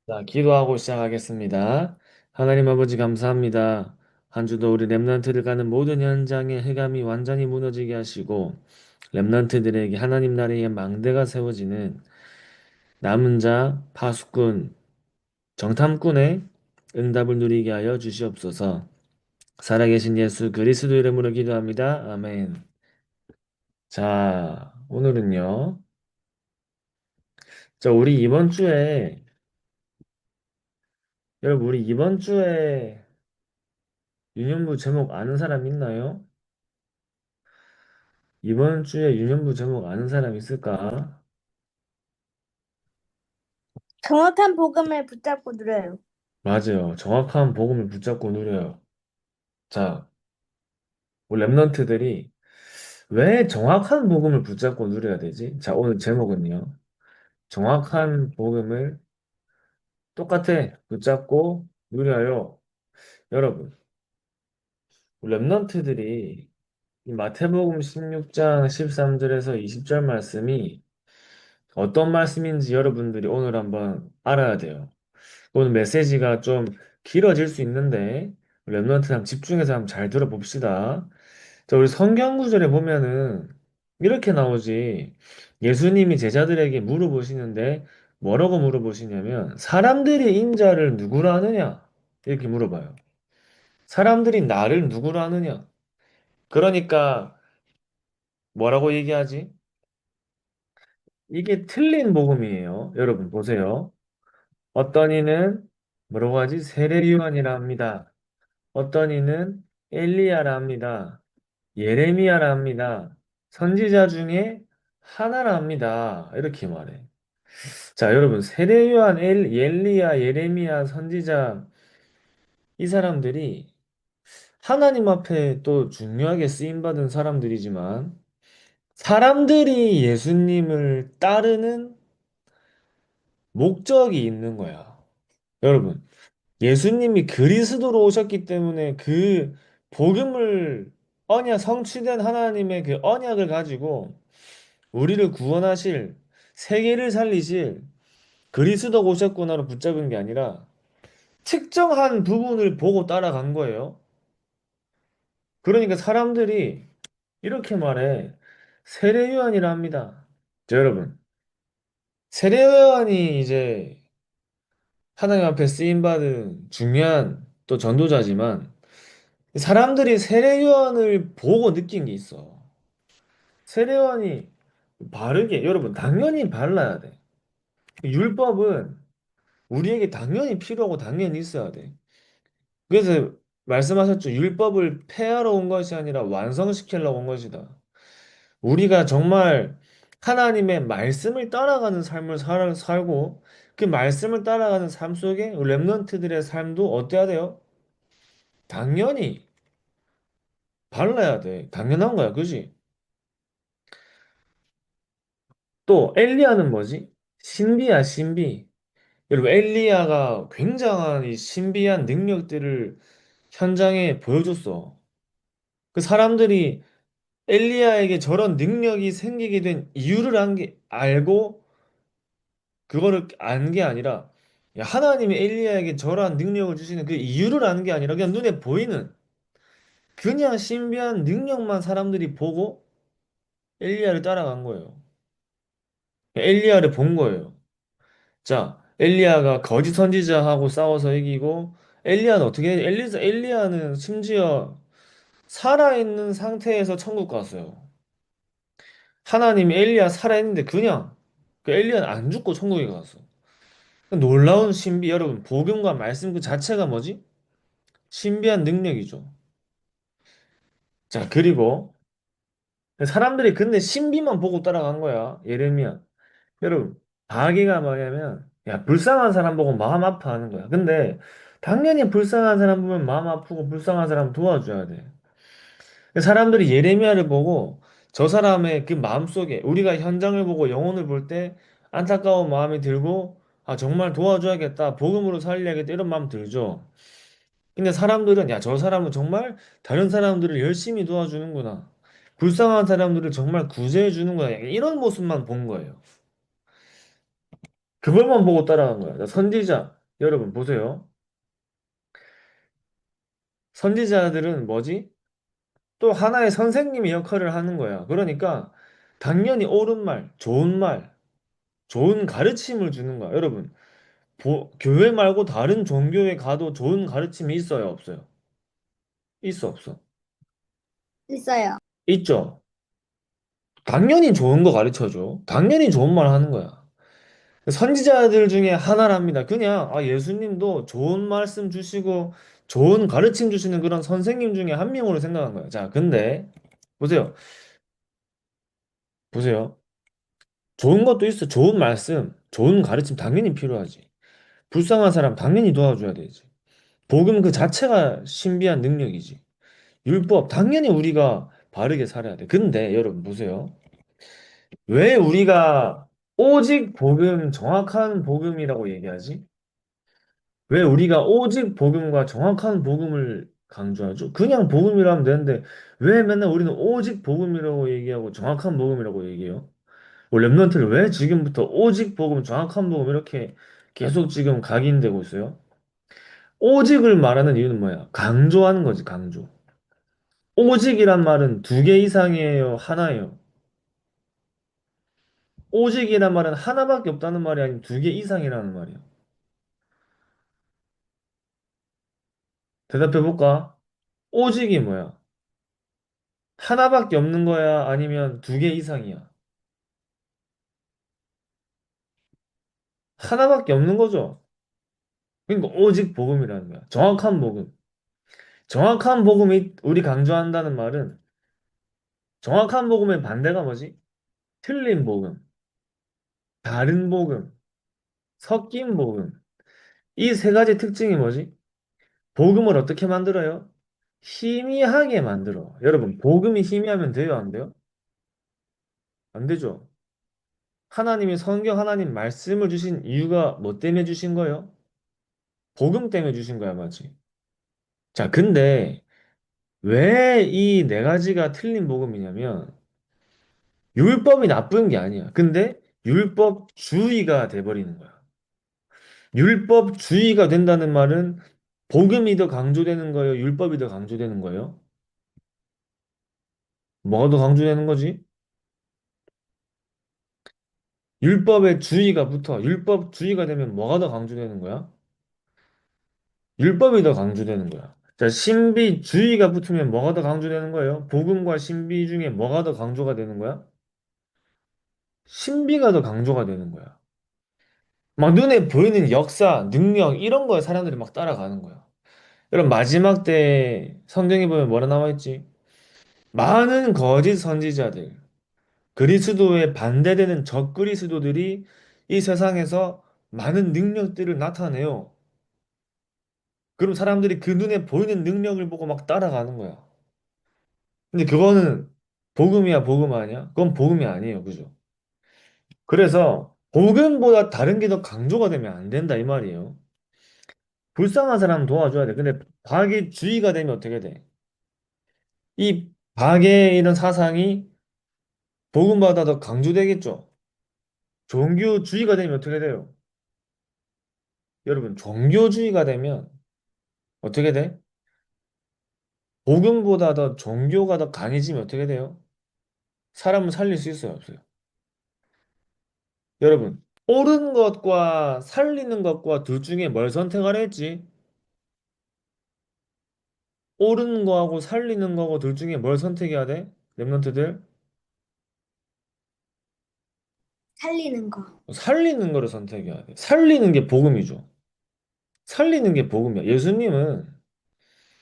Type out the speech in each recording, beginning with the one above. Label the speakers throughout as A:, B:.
A: 자, 기도하고 시작하겠습니다. 하나님 아버지 감사합니다. 한 주도 우리 렘넌트들 가는 모든 현장의 흑암이 완전히 무너지게 하시고 렘넌트들에게 하나님 나라의 망대가 세워지는 남은 자, 파수꾼, 정탐꾼의 응답을 누리게 하여 주시옵소서. 살아계신 예수 그리스도 이름으로 기도합니다. 아멘. 자, 오늘은요. 우리 이번 주에 여러분 우리 이번 주에 유년부 제목 아는 사람 있나요? 이번 주에 유년부 제목 아는 사람 있을까?
B: 정확한 복음을 붙잡고 누려요.
A: 맞아요. 정확한 복음을 붙잡고 누려요. 자, 우리 랩런트들이 왜 정확한 복음을 붙잡고 누려야 되지? 자, 오늘 제목은요. 정확한 복음을 똑같아 붙잡고 누려요. 여러분, 우리 랩런트들이 이 마태복음 16장 13절에서 20절 말씀이 어떤 말씀인지 여러분들이 오늘 한번 알아야 돼요. 오늘 메시지가 좀 길어질 수 있는데 랩런트 한번 집중해서 한번 잘 들어봅시다. 자, 우리 성경 구절에 보면은 이렇게 나오지. 예수님이 제자들에게 물어보시는데 뭐라고 물어보시냐면 사람들이 인자를 누구로 아느냐? 이렇게 물어봐요. 사람들이 나를 누구로 아느냐? 그러니까 뭐라고 얘기하지? 이게 틀린 복음이에요. 여러분 보세요. 어떤 이는 뭐라고 하지? 세례요한이라 합니다. 어떤 이는 엘리야라 합니다. 예레미야라 합니다. 선지자 중에 하나라 합니다. 이렇게 말해. 자, 여러분, 세례요한, 엘리야, 예레미야, 선지자, 이 사람들이 하나님 앞에 또 중요하게 쓰임받은 사람들이지만, 사람들이 예수님을 따르는 목적이 있는 거야. 여러분, 예수님이 그리스도로 오셨기 때문에 그 복음을 성취된 하나님의 그 언약을 가지고 우리를 구원하실 세계를 살리실 그리스도가 오셨구나로 붙잡은 게 아니라 특정한 부분을 보고 따라간 거예요. 그러니까 사람들이 이렇게 말해. 세례요한이라 합니다. 자, 여러분. 세례요한이 이제 하나님 앞에 쓰임받은 중요한 또 전도자지만 사람들이 세례요한을 보고 느낀 게 있어. 세례요한이 바르게, 여러분, 당연히 발라야 돼. 율법은 우리에게 당연히 필요하고 당연히 있어야 돼. 그래서 말씀하셨죠. 율법을 폐하러 온 것이 아니라 완성시키려고 온 것이다. 우리가 정말 하나님의 말씀을 따라가는 삶을 살고 그 말씀을 따라가는 삶 속에 렘넌트들의 삶도 어때야 돼요? 당연히 발라야 돼. 당연한 거야. 그지? 또 엘리야는 뭐지? 신비야, 신비. 여러분, 엘리야가 굉장한 이 신비한 능력들을 현장에 보여줬어. 그 사람들이 엘리야에게 저런 능력이 생기게 된 이유를 알고 그거를 안 게 아니라 야, 하나님이 엘리야에게 저러한 능력을 주시는 그 이유를 아는 게 아니라 그냥 눈에 보이는 그냥 신비한 능력만 사람들이 보고 엘리야를 따라간 거예요. 엘리야를 본 거예요. 자, 엘리야가 거짓 선지자하고 싸워서 이기고 엘리야는 어떻게 해? 엘리야는 심지어 살아있는 상태에서 천국 갔어요. 하나님이 엘리야 살아있는데 그냥 그 엘리야는 안 죽고 천국에 갔어. 놀라운 신비, 여러분, 복음과 말씀 그 자체가 뭐지? 신비한 능력이죠. 자, 그리고 사람들이 근데 신비만 보고 따라간 거야. 예레미야. 여러분, 바기가 뭐냐면, 야, 불쌍한 사람 보고 마음 아파하는 거야. 근데 당연히 불쌍한 사람 보면 마음 아프고 불쌍한 사람 도와줘야 돼. 사람들이 예레미야를 보고 저 사람의 그 마음속에 우리가 현장을 보고 영혼을 볼 때 안타까운 마음이 들고 아, 정말 도와줘야겠다. 복음으로 살려야겠다. 이런 마음 들죠. 근데 사람들은 야, 저 사람은 정말 다른 사람들을 열심히 도와주는구나. 불쌍한 사람들을 정말 구제해 주는구나. 이런 모습만 본 거예요. 그걸만 보고 따라간 거야. 자, 선지자. 여러분, 보세요. 선지자들은 뭐지? 또 하나의 선생님의 역할을 하는 거야. 그러니까, 당연히 옳은 말, 좋은 가르침을 주는 거야. 여러분, 교회 말고 다른 종교에 가도 좋은 가르침이 있어요, 없어요? 있어, 없어?
B: 있어요.
A: 있죠? 당연히 좋은 거 가르쳐줘. 당연히 좋은 말 하는 거야. 선지자들 중에 하나랍니다. 그냥 예수님도 좋은 말씀 주시고 좋은 가르침 주시는 그런 선생님 중에 한 명으로 생각한 거예요. 자, 근데 보세요. 보세요. 좋은 것도 있어. 좋은 말씀, 좋은 가르침 당연히 필요하지. 불쌍한 사람 당연히 도와줘야 되지. 복음 그 자체가 신비한 능력이지. 율법 당연히 우리가 바르게 살아야 돼. 근데 여러분 보세요. 왜 우리가 오직 복음, 정확한 복음이라고 얘기하지? 왜 우리가 오직 복음과 정확한 복음을 강조하죠? 그냥 복음이라면 되는데 왜 맨날 우리는 오직 복음이라고 얘기하고 정확한 복음이라고 얘기해요? 랩런트를 왜 지금부터 오직 복음, 정확한 복음 이렇게 계속 지금 각인되고 있어요? 오직을 말하는 이유는 뭐야? 강조하는 거지, 강조. 오직이란 말은 두 개 이상이에요, 하나예요? 오직이란 말은 하나밖에 없다는 말이 아닌 두 개 이상이라는 말이에요. 대답해 볼까? 오직이 뭐야? 하나밖에 없는 거야? 아니면 두 개 이상이야? 하나밖에 없는 거죠. 그러니까 오직 복음이라는 거야. 정확한 복음. 정확한 복음이 우리 강조한다는 말은 정확한 복음의 반대가 뭐지? 틀린 복음, 다른 복음, 섞인 복음. 이 세 가지 특징이 뭐지? 복음을 어떻게 만들어요? 희미하게 만들어. 여러분, 복음이 희미하면 돼요, 안 돼요? 안 되죠. 하나님이 성경 하나님 말씀을 주신 이유가 뭐 때문에 주신 거예요? 복음 때문에 주신 거야, 맞지? 자, 근데 왜 이 네 가지가 틀린 복음이냐면 율법이 나쁜 게 아니야. 근데 율법주의가 돼버리는 거야. 율법주의가 된다는 말은 복음이 더 강조되는 거예요? 율법이 더 강조되는 거예요? 뭐가 더 강조되는 거지? 율법의 주의가 붙어. 율법주의가 되면 뭐가 더 강조되는 거야? 율법이 더 강조되는 거야. 자, 신비주의가 붙으면 뭐가 더 강조되는 거예요? 복음과 신비 중에 뭐가 더 강조가 되는 거야? 신비가 더 강조가 되는 거야. 막 눈에 보이는 역사, 능력, 이런 거에 사람들이 막 따라가는 거야. 여러분, 마지막 때 성경에 보면 뭐라 나와 있지? 많은 거짓 선지자들, 그리스도에 반대되는 적그리스도들이 이 세상에서 많은 능력들을 나타내요. 그럼 사람들이 그 눈에 보이는 능력을 보고 막 따라가는 거야. 근데 그거는 복음이야, 복음 아니야? 그건 복음이 아니에요, 그죠? 그래서 복음보다 다른 게 더 강조가 되면 안 된다, 이 말이에요. 불쌍한 사람 도와줘야 돼. 근데 박애주의가 되면 어떻게 돼? 이 박의 이런 사상이 복음보다 더 강조되겠죠? 종교주의가 되면 어떻게 돼요? 여러분, 종교주의가 되면 어떻게 돼? 복음보다 더 종교가 더 강해지면 어떻게 돼요? 사람을 살릴 수 있어요, 없어요? 여러분, 옳은 것과 살리는 것과 둘 중에 뭘 선택하라 했지? 옳은 거하고 살리는 거고 둘 중에 뭘 선택해야 돼? 랩런트들?
B: 살리는 거.
A: 살리는 거를 선택해야 돼. 살리는 게 복음이죠. 살리는 게 복음이야. 예수님은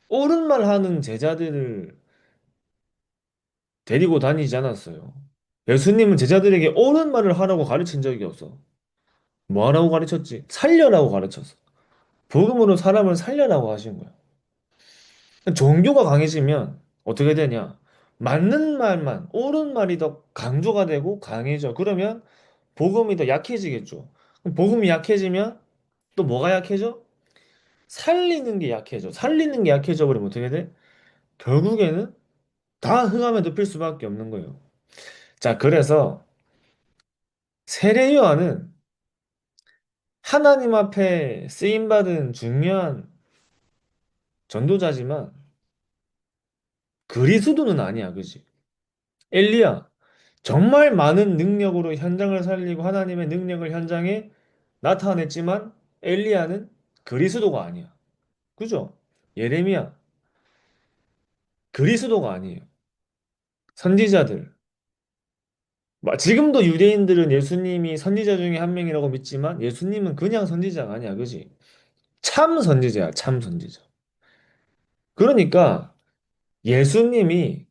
A: 옳은 말 하는 제자들을 데리고 다니지 않았어요. 예수님은 제자들에게 옳은 말을 하라고 가르친 적이 없어. 뭐 하라고 가르쳤지? 살려라고 가르쳤어. 복음으로 사람을 살려라고 하신 거야. 종교가 강해지면 어떻게 되냐? 맞는 말만, 옳은 말이 더 강조가 되고 강해져. 그러면 복음이 더 약해지겠죠. 그럼 복음이 약해지면 또 뭐가 약해져? 살리는 게 약해져. 살리는 게 약해져 버리면 어떻게 돼? 결국에는 다 흑암에 덮일 수밖에 없는 거예요. 자, 그래서 세례요한은 하나님 앞에 쓰임받은 중요한 전도자지만 그리스도는 아니야, 그지? 엘리야, 정말 많은 능력으로 현장을 살리고 하나님의 능력을 현장에 나타냈지만 엘리야는 그리스도가 아니야. 그죠? 예레미야, 그리스도가 아니에요. 선지자들. 지금도 유대인들은 예수님이 선지자 중에 한 명이라고 믿지만 예수님은 그냥 선지자가 아니야. 그지? 참 선지자야, 참 선지자. 그러니까 예수님이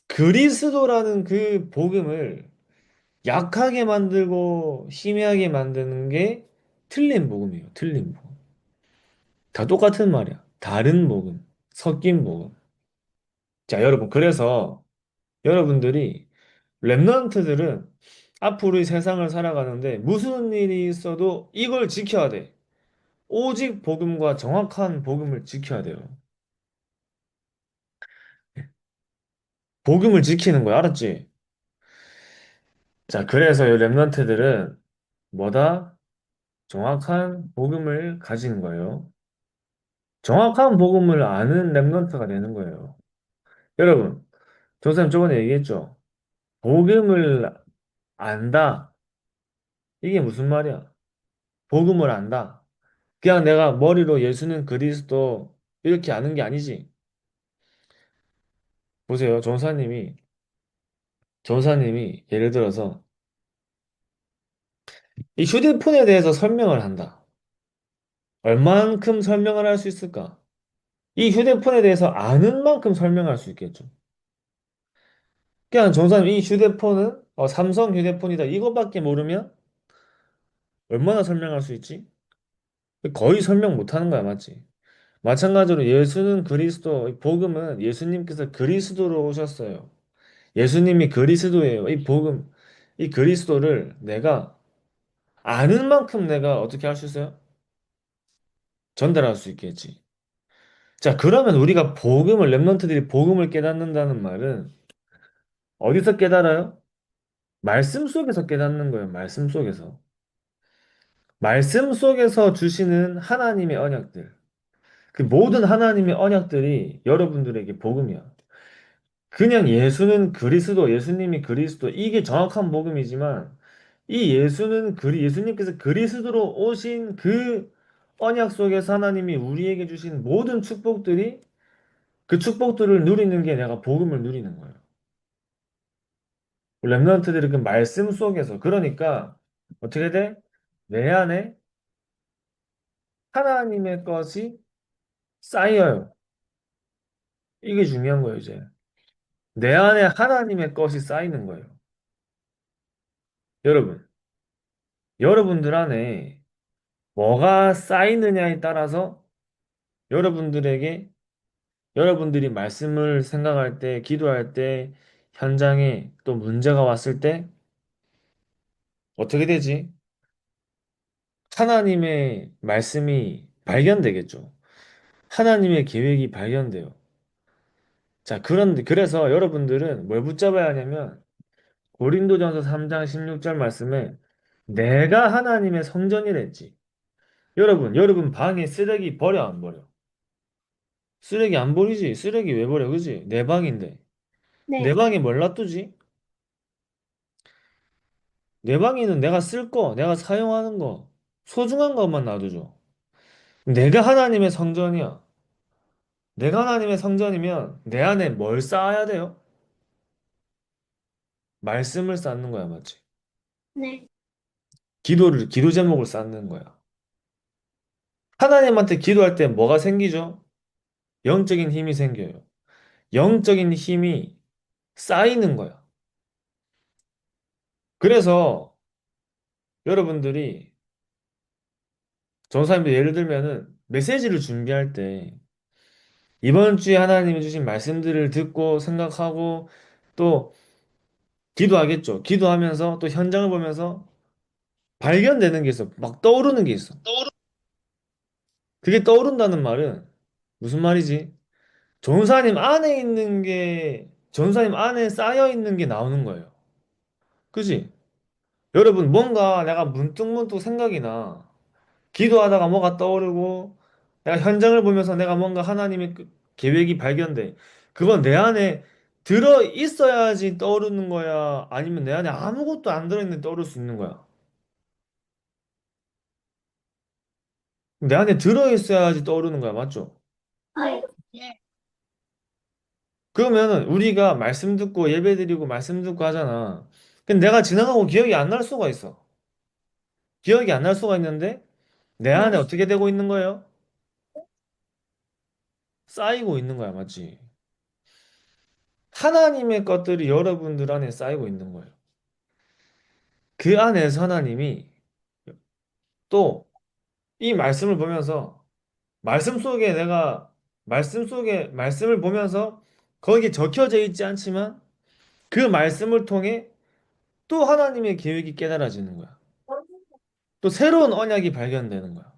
A: 그리스도라는 그 복음을 약하게 만들고 희미하게 만드는 게 틀린 복음이에요. 틀린 복음. 다 똑같은 말이야. 다른 복음, 섞인 복음. 자, 여러분, 그래서 여러분들이 랩넌트들은 앞으로 이 세상을 살아가는데 무슨 일이 있어도 이걸 지켜야 돼. 오직 복음과 정확한 복음을 지켜야 돼요. 복음을 지키는 거야, 알았지? 자, 그래서 이 랩넌트들은 뭐다? 정확한 복음을 가지는 거예요. 정확한 복음을 아는 랩넌트가 되는 거예요. 여러분, 조쌤 저번에 얘기했죠? 복음을 안다. 이게 무슨 말이야? 복음을 안다. 그냥 내가 머리로 예수는 그리스도 이렇게 아는 게 아니지. 보세요. 전사님이 예를 들어서 이 휴대폰에 대해서 설명을 한다. 얼만큼 설명을 할 수 있을까? 이 휴대폰에 대해서 아는 만큼 설명할 수 있겠죠. 그냥 전사님 이 휴대폰은 삼성 휴대폰이다. 이거밖에 모르면 얼마나 설명할 수 있지? 거의 설명 못 하는 거야, 맞지? 마찬가지로 예수는 그리스도, 이 복음은 예수님께서 그리스도로 오셨어요. 예수님이 그리스도예요. 이 복음, 이 그리스도를 내가 아는 만큼 내가 어떻게 할 수 있어요? 전달할 수 있겠지. 자, 그러면 우리가 랩런트들이 복음을 깨닫는다는 말은 어디서 깨달아요? 말씀 속에서 깨닫는 거예요. 말씀 속에서. 말씀 속에서 주시는 하나님의 언약들. 그 모든 하나님의 언약들이 여러분들에게 복음이야. 그냥 예수는 그리스도, 예수님이 그리스도, 이게 정확한 복음이지만, 예수님께서 그리스도로 오신 그 언약 속에서 하나님이 우리에게 주신 모든 축복들이 그 축복들을 누리는 게 내가 복음을 누리는 거예요. 렘넌트들이 그 말씀 속에서, 그러니까, 어떻게 돼? 내 안에 하나님의 것이 쌓여요. 이게 중요한 거예요, 이제. 내 안에 하나님의 것이 쌓이는 거예요. 여러분, 여러분들 안에 뭐가 쌓이느냐에 따라서 여러분들에게 여러분들이 말씀을 생각할 때, 기도할 때, 현장에 또 문제가 왔을 때 어떻게 되지? 하나님의 말씀이 발견되겠죠. 하나님의 계획이 발견돼요. 자, 그래서 여러분들은 뭘 붙잡아야 하냐면 고린도전서 3장 16절 말씀에 내가 하나님의 성전이랬지. 여러분 방에 쓰레기 버려 안 버려? 쓰레기 안 버리지? 쓰레기 왜 버려? 그지? 내 방인데. 내
B: 네.
A: 방에 뭘 놔두지? 내 방에는 내가 쓸 거, 내가 사용하는 거, 소중한 것만 놔두죠. 내가 하나님의 성전이야. 내가 하나님의 성전이면 내 안에 뭘 쌓아야 돼요? 말씀을 쌓는 거야, 맞지?
B: 네.
A: 기도 제목을 쌓는 거야. 하나님한테 기도할 때 뭐가 생기죠? 영적인 힘이 생겨요. 영적인 힘이 쌓이는 거야. 그래서 여러분들이 전사님들 예를 들면은 메시지를 준비할 때 이번 주에 하나님이 주신 말씀들을 듣고 생각하고 또 기도하겠죠. 기도하면서 또 현장을 보면서 발견되는 게 있어. 막 떠오르는 게 있어. 그게 떠오른다는 말은 무슨 말이지? 전사님 안에 쌓여 있는 게 나오는 거예요. 그지? 여러분, 뭔가 내가 문득문득 생각이 나. 기도하다가 뭐가 떠오르고 내가 현장을 보면서 내가 뭔가 하나님의 계획이 발견돼. 그건 내 안에 들어 있어야지 떠오르는 거야? 아니면 내 안에 아무것도 안 들어있는데 떠오를 수 있는 거야? 내 안에 들어 있어야지 떠오르는 거야, 맞죠?
B: 네.
A: 그러면은 우리가 말씀 듣고 예배 드리고 말씀 듣고 하잖아. 근데 내가 지나가고 기억이 안 날 수가 있어. 기억이 안 날 수가 있는데 내 안에
B: 네.
A: 어떻게 되고 있는 거예요? 쌓이고 있는 거야, 맞지? 하나님의 것들이 여러분들 안에 쌓이고 있는 거예요. 그 안에서 하나님이 또 이 말씀을 보면서 말씀 속에 내가 말씀 속에 말씀을 보면서 거기에 적혀져 있지 않지만 그 말씀을 통해 또 하나님의 계획이 깨달아지는 거야. 또 새로운 언약이 발견되는 거야.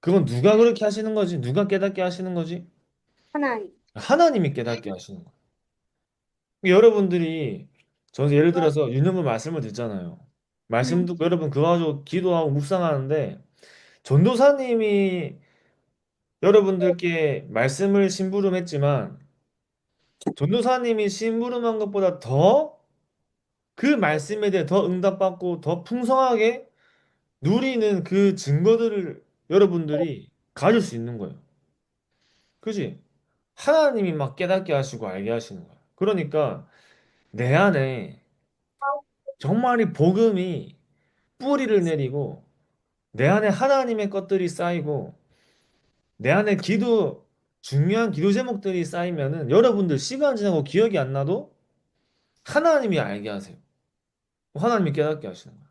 A: 그건 누가 그렇게 하시는 거지? 누가 깨닫게 하시는 거지?
B: 하나님.
A: 하나님이 깨닫게 하시는 거야. 여러분들이 저 예를 들어서 유념을 말씀을 듣잖아요. 말씀 듣고 여러분 그거 가지고 기도하고 묵상하는데 전도사님이 여러분들께 말씀을 심부름했지만 전도사님이 심부름한 것보다 더 그 말씀에 대해 더 응답받고 더 풍성하게 누리는 그 증거들을 여러분들이 가질 수 있는 거예요. 그지? 하나님이 막 깨닫게 하시고 알게 하시는 거예요. 그러니까 내 안에 정말 이 복음이 뿌리를 내리고 내 안에 하나님의 것들이 쌓이고 내 안에 중요한 기도 제목들이 쌓이면은 여러분들 시간 지나고 기억이 안 나도 하나님이 알게 하세요. 하나님이 깨닫게 하시는 거예요.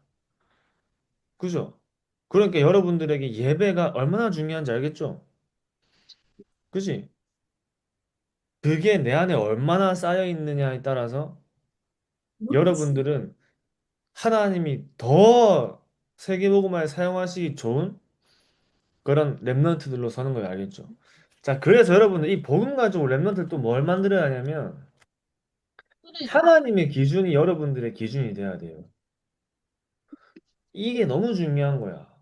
A: 그죠? 그러니까 여러분들에게 예배가 얼마나 중요한지 알겠죠? 그지? 그게 내 안에 얼마나 쌓여 있느냐에 따라서 여러분들은 하나님이 더 세계복음화에 사용하시기 좋은 그런 랩런트들로 서는 걸 알겠죠? 자, 그래서 여러분들 이 복음 가지고 랩런트를 또 뭘 만들어야 하냐면 하나님의 기준이 여러분들의 기준이 돼야 돼요. 이게 너무 중요한 거야.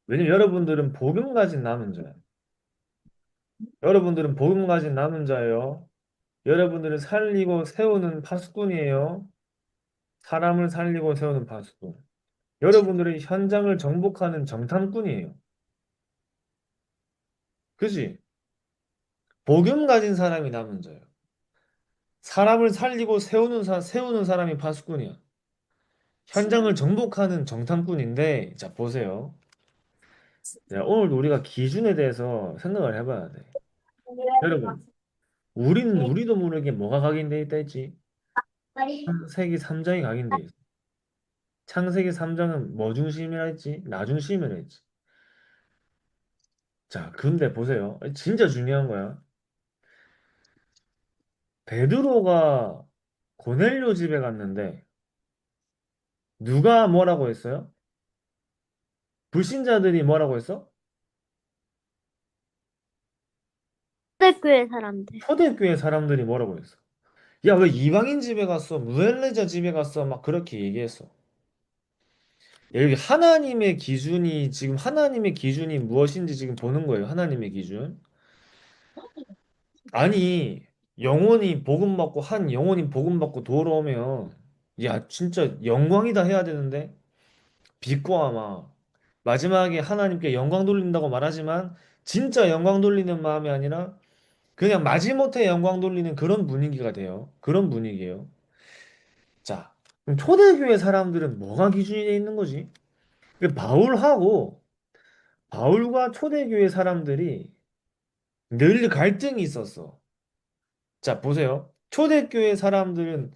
A: 왜냐면 여러분들은 복음 가진 남은 자예요. 여러분들은 복음 가진 남은 자예요. 여러분들은 살리고 세우는 파수꾼이에요. 사람을 살리고 세우는 파수꾼. 여러분들은 현장을 정복하는 정탐꾼이에요. 그지? 복음 가진 사람이 남은 자예요. 사람을 살리고 세우는 사람이 파수꾼이야. 현장을 정복하는 정탐꾼인데, 자, 보세요. 자, 오늘 우리가 기준에 대해서 생각을 해봐야 돼. 여러분, 우리도 모르게 뭐가 각인돼 있다 했지? 창세기 3장이 각인돼 있어. 창세기 3장은 뭐 중심이라 했지? 나 중심이라 했지. 자, 근데 보세요. 진짜 중요한 거야. 베드로가 고넬료 집에 갔는데 누가 뭐라고 했어요? 불신자들이 뭐라고 했어?
B: 초대교회 사람들.
A: 초대교회 사람들이 뭐라고 했어? 야, 왜 이방인 집에 갔어? 무엘레자 집에 갔어? 막 그렇게 얘기했어. 여기 하나님의 기준이 무엇인지 지금 보는 거예요. 하나님의 기준. 아니, 한 영혼이 복음 받고 돌아오면 야, 진짜 영광이다 해야 되는데 비꼬아마. 마지막에 하나님께 영광 돌린다고 말하지만 진짜 영광 돌리는 마음이 아니라 그냥 마지못해 영광 돌리는 그런 분위기가 돼요. 그런 분위기예요. 자, 그럼 초대교회 사람들은 뭐가 기준이 돼 있는 거지? 그 바울과 초대교회 사람들이 늘 갈등이 있었어. 자, 보세요. 초대교회 사람들은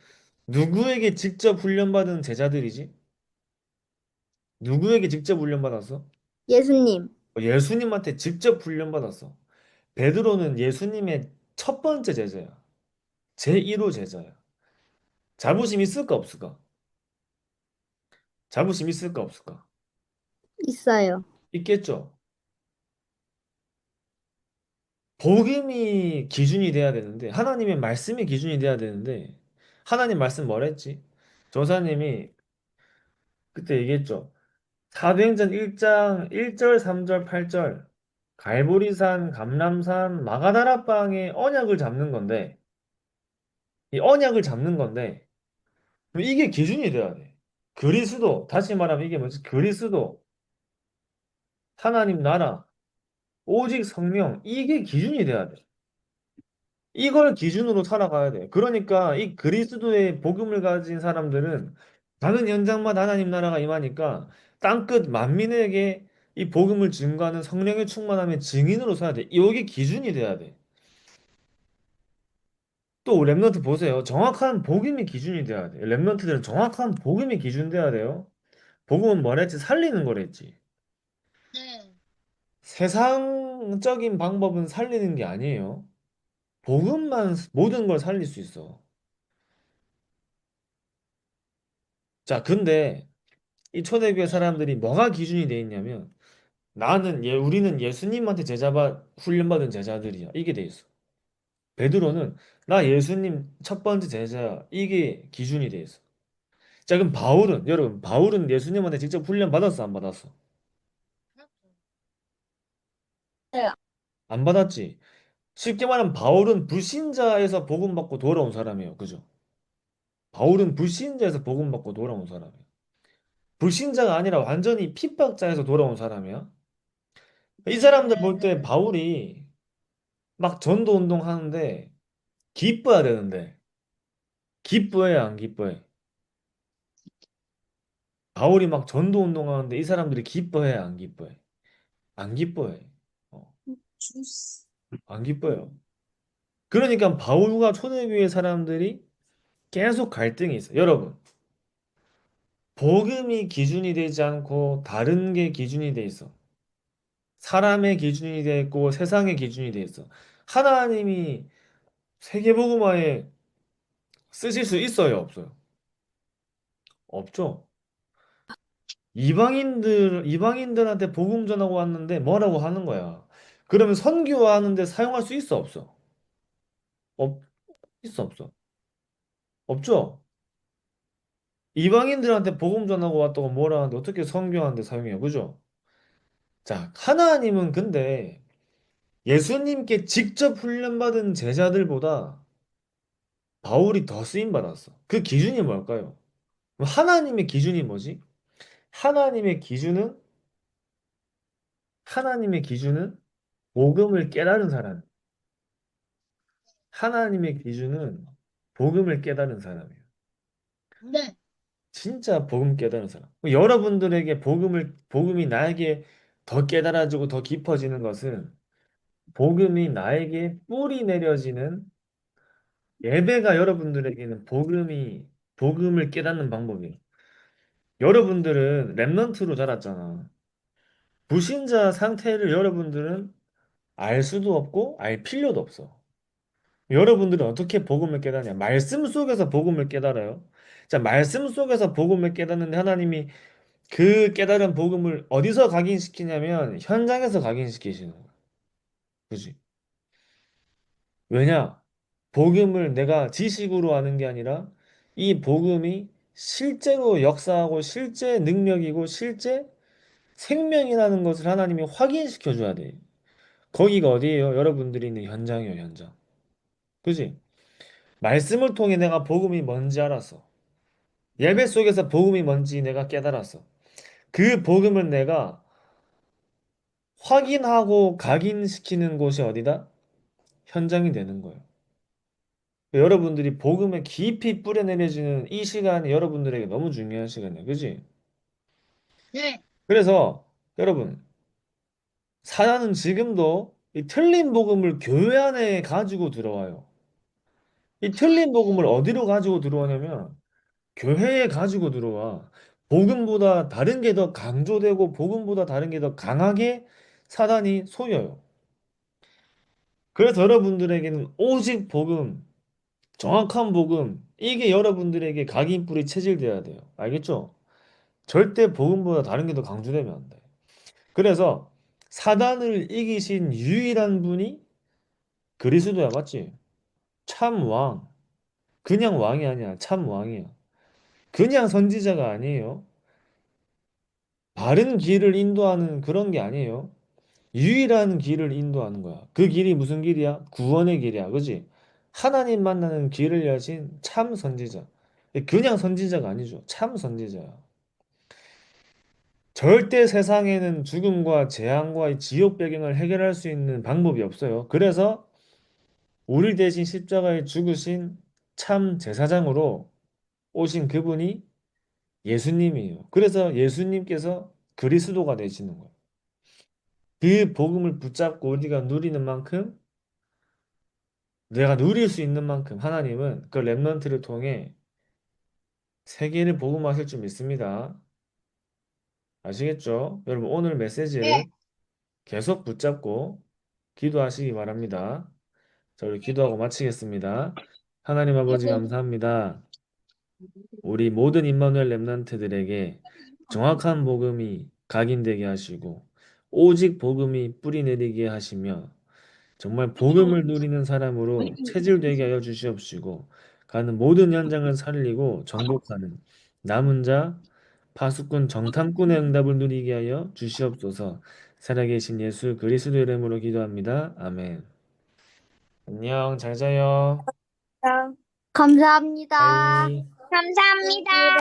A: 누구에게 직접 훈련받은 제자들이지? 누구에게 직접 훈련받았어?
B: 예수님.
A: 예수님한테 직접 훈련받았어. 베드로는 예수님의 첫 번째 제자야. 제1호 제자야. 자부심 있을까 없을까? 자부심 있을까 없을까?
B: 있어요.
A: 있겠죠. 복음이 기준이 돼야 되는데 하나님의 말씀이 기준이 돼야 되는데 하나님 말씀 뭐라 했지? 조사님이 그때 얘기했죠. 사도행전 1장 1절, 3절, 8절. 갈보리산, 감람산, 마가다라방의 언약을 잡는 건데, 이 언약을 잡는 건데, 이게 기준이 돼야 돼. 그리스도, 다시 말하면 이게 뭐지? 그리스도, 하나님 나라, 오직 성령, 이게 기준이 돼야 돼. 이걸 기준으로 살아가야 돼. 그러니까 이 그리스도의 복음을 가진 사람들은 가는 현장마다 하나님 나라가 임하니까 땅끝 만민에게 이 복음을 증거하는 성령의 충만함의 증인으로 서야 돼. 이게 기준이 돼야 돼. 또 랩런트 보세요. 정확한 복음이 기준이 돼야 돼. 랩런트들은 정확한 복음이 기준 돼야 돼요. 복음은 뭐랬지? 살리는 거랬지.
C: 네.
A: 세상적인 방법은 살리는 게 아니에요. 복음만 모든 걸 살릴 수 있어. 자, 근데 이 초대교회 사람들이 뭐가 기준이 돼 있냐면 우리는 예수님한테 제자받 훈련받은 제자들이야. 이게 돼 있어. 베드로는 나 예수님 첫 번째 제자야. 이게 기준이 돼 있어. 자, 그럼 여러분, 바울은 예수님한테 직접 훈련 받았어, 안 받았어?
B: 네.
A: 안 받았지. 쉽게 말하면 바울은 불신자에서 복음 받고 돌아온 사람이에요. 그죠? 바울은 불신자에서 복음 받고 돌아온 사람이에요. 불신자가 아니라 완전히 핍박자에서 돌아온 사람이야. 이 사람들 볼 때 바울이 막 전도 운동 하는데 기뻐야 되는데 기뻐해 안 기뻐해? 바울이 막 전도 운동 하는데 이 사람들이 기뻐해 안 기뻐해? 안 기뻐해. 어,
C: 주스.
A: 안 기뻐요. 그러니까 바울과 초대교회 사람들이 계속 갈등이 있어. 여러분, 복음이 기준이 되지 않고 다른 게 기준이 돼 있어. 사람의 기준이 돼 있고 세상의 기준이 돼 있어. 하나님이 세계복음화에 쓰실 수 있어요, 없어요? 없죠. 이방인들한테 복음 전하고 왔는데 뭐라고 하는 거야? 그러면 선교하는데 사용할 수 있어, 없어? 없, 있어, 없어? 없죠? 이방인들한테 복음 전하고 왔다고 뭐라 하는데 어떻게 선교하는데 사용해요? 그죠? 자, 하나님은 근데 예수님께 직접 훈련받은 제자들보다 바울이 더 쓰임 받았어. 그 기준이 뭘까요? 그럼 하나님의 기준이 뭐지? 하나님의 기준은 하나님의 기준은 복음을 깨달은 사람. 하나님의 기준은 복음을 깨달은 사람이에요.
C: 네.
A: 진짜 복음 깨달은 사람. 여러분들에게 복음이 나에게 더 깨달아지고 더 깊어지는 것은 복음이 나에게 뿌리 내려지는 예배가 여러분들에게는 복음을 깨닫는 방법이에요. 여러분들은 랩넌트로 자랐잖아. 불신자 상태를 여러분들은 알 수도 없고 알 필요도 없어. 여러분들은 어떻게 복음을 깨닫냐? 말씀 속에서 복음을 깨달아요. 자, 말씀 속에서 복음을 깨닫는데 하나님이 그 깨달은 복음을 어디서 각인시키냐면 현장에서 각인시키시는 거야. 그지? 왜냐? 복음을 내가 지식으로 아는 게 아니라 이 복음이 실제로 역사하고 실제 능력이고 실제 생명이라는 것을 하나님이 확인시켜 줘야 돼. 거기가 어디예요? 여러분들이 있는 현장이에요, 현장. 그지? 말씀을 통해 내가 복음이 뭔지 알았어. 예배 속에서 복음이 뭔지 내가 깨달았어. 그 복음을 내가 확인하고 각인시키는 곳이 어디다? 현장이 되는 거예요. 여러분들이 복음에 깊이 뿌려내려지는 이 시간이 여러분들에게 너무 중요한 시간이에요. 그지?
C: 네.
A: 그래서 여러분, 사단은 지금도 이 틀린 복음을 교회 안에 가지고 들어와요. 이 틀린 복음을 어디로 가지고 들어오냐면 교회에 가지고 들어와. 복음보다 다른 게 더 강조되고 복음보다 다른 게 더 강하게 사단이 속여요. 그래서 여러분들에게는 오직 복음, 정확한 복음, 이게 여러분들에게 각인불이 체질돼야 돼요. 알겠죠? 절대 복음보다 다른 게 더 강조되면 안 돼. 그래서 사단을 이기신 유일한 분이 그리스도야, 맞지? 참 왕. 그냥 왕이 아니야. 참 왕이야. 그냥 선지자가 아니에요. 바른 길을 인도하는 그런 게 아니에요. 유일한 길을 인도하는 거야. 그 길이 무슨 길이야? 구원의 길이야. 그지? 하나님 만나는 길을 여신 참 선지자. 그냥 선지자가 아니죠. 참 선지자야. 절대 세상에는 죽음과 재앙과 이 지옥 배경을 해결할 수 있는 방법이 없어요. 그래서 우리 대신 십자가에 죽으신 참 제사장으로 오신 그분이 예수님이에요. 그래서 예수님께서 그리스도가 되시는 거예요. 그 복음을 붙잡고 우리가 누리는 만큼 내가 누릴 수 있는 만큼 하나님은 그 렘넌트를 통해 세계를 복음하실 줄 믿습니다. 아시겠죠? 여러분 오늘 메시지를
C: 네.
A: 계속 붙잡고 기도하시기 바랍니다. 자, 우리 기도하고 마치겠습니다. 하나님 아버지
C: 네.
A: 감사합니다. 우리 모든 임마누엘 렘넌트들에게 정확한 복음이 각인되게 하시고 오직 복음이 뿌리 내리게 하시며 정말 복음을 누리는 사람으로 체질되게 하여 주시옵시고 가는 모든 현장을 살리고 정복하는 남은 자 파수꾼 정탐꾼의 응답을 누리게 하여 주시옵소서. 살아계신 예수 그리스도 이름으로 기도합니다. 아멘. 안녕, 잘 자요.
B: 감사합니다.
A: 바이.
C: 감사합니다.